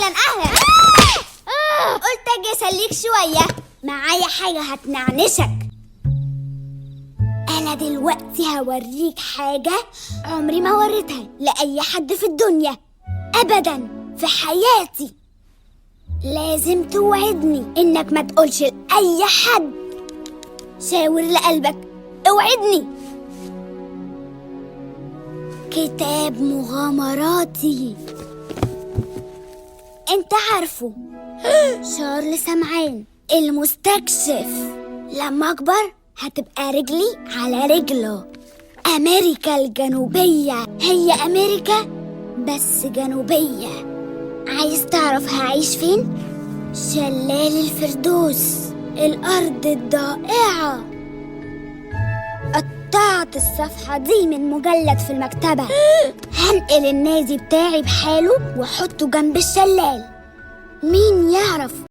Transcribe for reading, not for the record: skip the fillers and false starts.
أهلا قلت أجي أسليك شوية، معايا حاجة هتنعنشك. أنا دلوقتي هوريك حاجة عمري ما وريتها لأي حد في الدنيا أبدا في حياتي. لازم توعدني إنك ما تقولش لأي حد. شاور لقلبك، اوعدني. كتاب مغامراتي، انت عارفه، شارل سمعان المستكشف. لما اكبر هتبقى رجلي على رجله. امريكا الجنوبية هي امريكا بس جنوبية. عايز تعرف هعيش فين؟ شلال الفردوس، الارض الضائعة. قطعت الصفحة دي من مجلد في المكتبة. هنقل النادي بتاعي بحاله واحطه جنب الشلال. مين يعرف